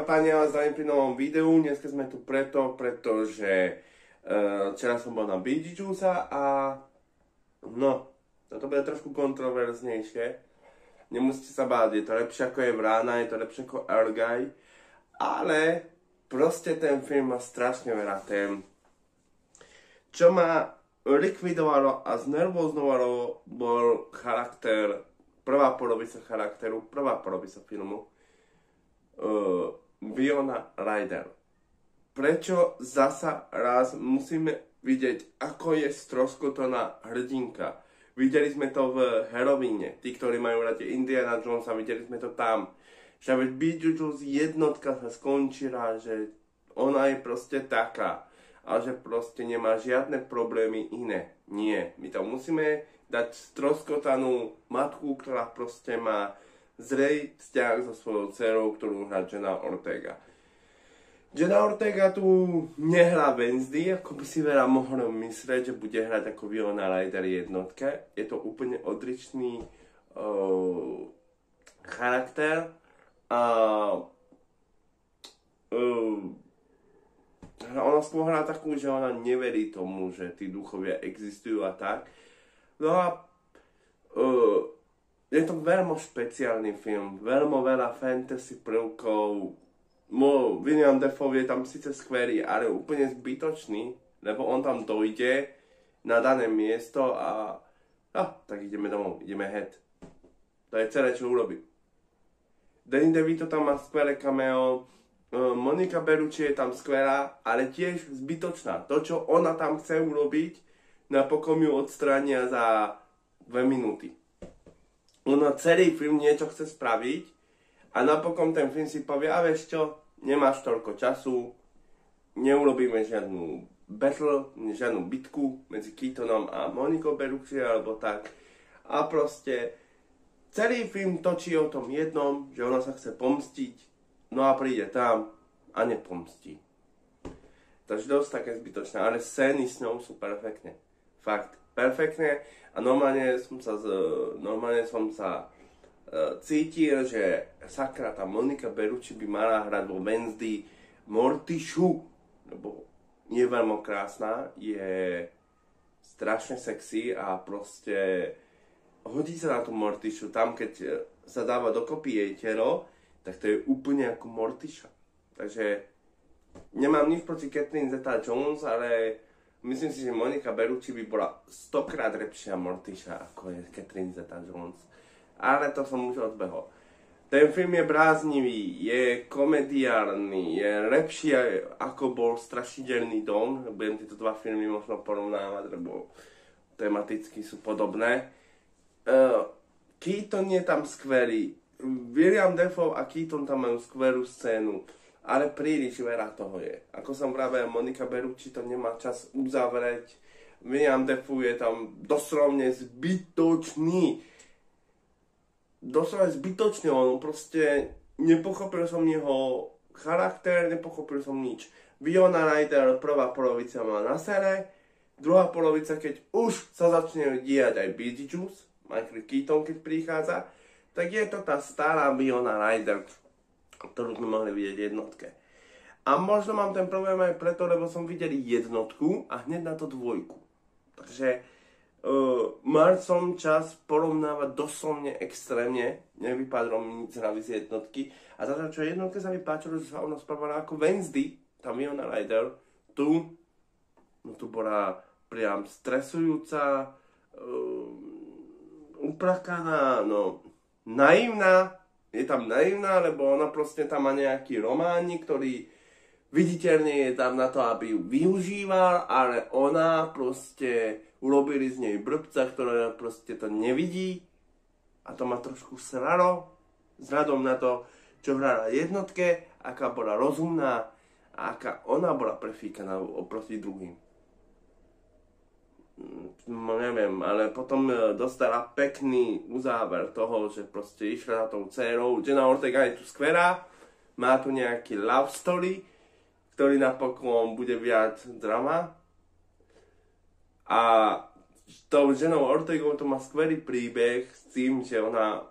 páni, ja vás zdravím pri novom videu. Dneska sme tu pretože včera som bol na Beetlejuice a no, toto bude trošku kontroverznejšie. Nemusíte sa báť, je to lepšie ako je Vrána, je to lepšie ako Argyle, ale proste ten film má strašne veľa tém. Čo ma likvidovalo a znervóznovalo bol charakter, prvá polovica charakteru, prvá polovica filmu. Winona Ryder. Prečo zasa raz musíme vidieť, ako je stroskotaná hrdinka? Videli sme to v Halloweene. Tí, ktorí majú radi Indiana Jonesa, videli sme to tam. Že veď Beetlejuice jednotka sa skončila, že ona je proste taká. A že proste nemá žiadne problémy iné. Nie. My to musíme dať stroskotanú matku, ktorá proste má zrej vzťah so svojou dcerou, ktorú hrá Jenna Ortega. Jenna Ortega tu nehrá Wednesday, ako by si veľa mohol myslieť, že bude hrať ako Winona Ryder jednotke. Je to úplne odlišný charakter. Ona skôr hrá takú, že ona neverí tomu, že tí duchovia existujú a tak. No a je to veľmi špeciálny film, veľmi veľa fantasy prvkov. William Dafoe je tam síce skvelý, ale úplne zbytočný, lebo on tam dojde na dané miesto a tak ideme domov, ideme head. To je celé, čo urobí. Danny DeVito tam má skvelé cameo, Monica Bellucci je tam skvelá, ale tiež zbytočná. To, čo ona tam chce urobiť, napokon ju odstránia za 2 minúty. Ona celý film niečo chce spraviť a napokon ten film si povie, a vieš čo, nemáš toľko času, neurobíme žiadnu battle, žiadnu bitku medzi Keatonom a Monicou Bellucci alebo tak. A proste celý film točí o tom jednom, že ona sa chce pomstiť, no a príde tam a nepomstí. Takže dosť také zbytočné, ale scény s ňou sú perfektne. Fakt, perfektne. A normálne som sa cítil, že sakra, tá Monica Bellucci by mala hrať vo Wednesday Mortišu, lebo je veľmi krásna, je strašne sexy a proste hodí sa na tú Mortišu. Tam, keď sa dáva dokopy jej telo, tak to je úplne ako Mortiša. Takže nemám nič proti Catherine Zeta-Jones, ale myslím si, že Monica Bellucci by bola 100-krát lepšia Mortiša, ako je Catherine Zeta-Jones. Ale to som už odbehol. Ten film je bláznivý, je komediálny, je lepší ako bol Strašidelný dom. Budem tieto dva filmy možno porovnávať, lebo tematicky sú podobné. Keaton je tam skvelý. William Dafoe a Keaton tam majú skvelú scénu. Ale príliš veľa toho je. Ako som vravel, Monica Bellucci to nemá čas uzavrieť. William Dafoe je tam doslovne zbytočný. Doslovne zbytočný. On proste nepochopil som jeho charakter, nepochopil som nič. Winona Ryder prvá polovica má na sere, druhá polovica, keď už sa začne diať aj Beetlejuice, Michael Keaton keď prichádza, tak je to tá stará Winona Ryder, ktorú sme mohli vidieť v jednotke. A možno mám ten problém aj preto, lebo som videl jednotku a hneď na to dvojku. Takže mal som čas porovnávať doslovne extrémne, nevypadlo mi nič hlavy z jednotky. A zatiaľ, čo jednotke sa mi páčilo, že sa ona správala ako Wednesday, tá Winona Ryder, tu bola priam stresujúca, uprakaná, naivná. Je tam naivná, lebo ona proste tam má nejaký románik, ktorý viditeľne je tam na to, aby ju využíval, ale ona proste urobili z nej blbca, ktorá proste to nevidí a to ma trošku sralo vzhľadom na to, čo hrala jednotke, aká bola rozumná a aká ona bola prefíkaná oproti druhým. Neviem, ale potom dostala pekný uzáver toho, že proste išla za tou dcérou. Jenna Ortega je tu skvelá, má tu nejaký love story, ktorý napokon bude viac drama. A s tou Jennou Ortegou to má skvelý príbeh s tým, že ona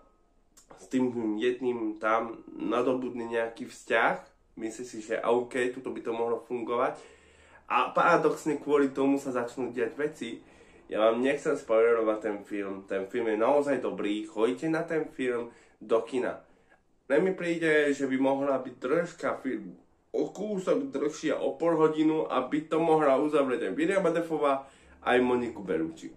s tým jedným tam nadobudne nejaký vzťah, myslí si, že OK, tuto by to mohlo fungovať. A paradoxne kvôli tomu sa začnú diať veci. Ja vám nechcem spoilerovať ten film. Ten film je naozaj dobrý. Choďte na ten film do kina. Mne mi príde, že by mohla byť troška film o kúsok dlhšia, o pol hodinu, aby to mohla uzavrieť aj Williama Dafoea, aj Moniku Bellucci.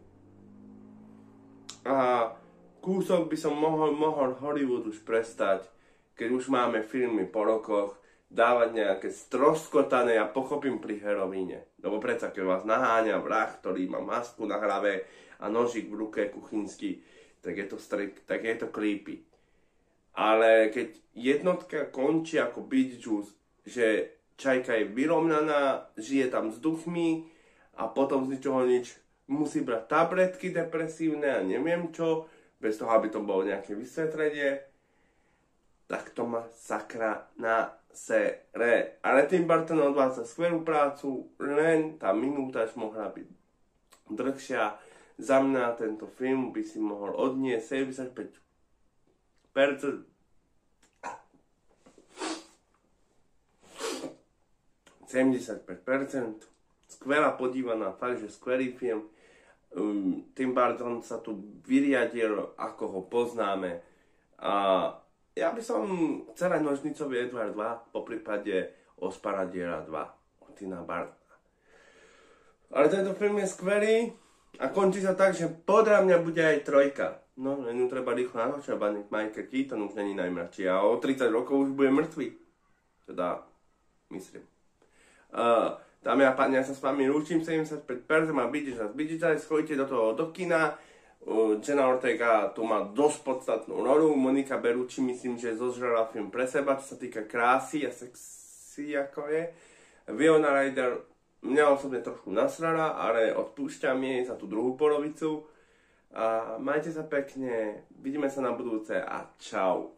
A kúsok by som mohol Hollywood už prestať, keď už máme filmy po rokoch, dávať nejaké stroskotané, ja pochopím pri herovíne. Lebo predsa, keď vás naháňa vrah, ktorý má masku na hlave a nožík v ruke kuchynský, tak je to creepy. Ale keď jednotka končí ako Beetlejuice, že čajka je vyrovnaná, žije tam s duchmi a potom z ničoho nič musí brať tabletky depresívne a neviem čo, bez toho, aby to bolo nejaké vysvetlenie, tak to má sakra na sere. Ale Tim Burton odvádza skvelú prácu, len tá minúta mohla byť dlhšia. Za mňa tento film by si mohol odniesť 75%. 75%. Skvelá podívaná, fakt, že skvelý film. Tim Burton sa tu vyriadil, ako ho poznáme. A ja by som chcel aj Nožnicový Edward 2, po prípade Osparadiera 2 od Tima Burtona. Ale tento film je skvelý a končí sa tak, že podľa mňa bude aj trojka. No, len ju treba rýchlo natočiť, Michael Keaton už není najmladší a o 30 rokov už bude mŕtvý. Teda, myslím. Dámy a páni, ja sa s vami lúčim, 75% a vidíte, schoďte do toho do kina. Jenna Ortega tu má dosť podstatnú rolu, Monika Bellucci myslím, že zožrala film pre seba, čo sa týka krásy a sexy ako je. Winona Ryder mňa osobne trošku nasrala, ale odpúšťam jej za tú druhú polovicu. A majte sa pekne, vidíme sa na budúce a čau.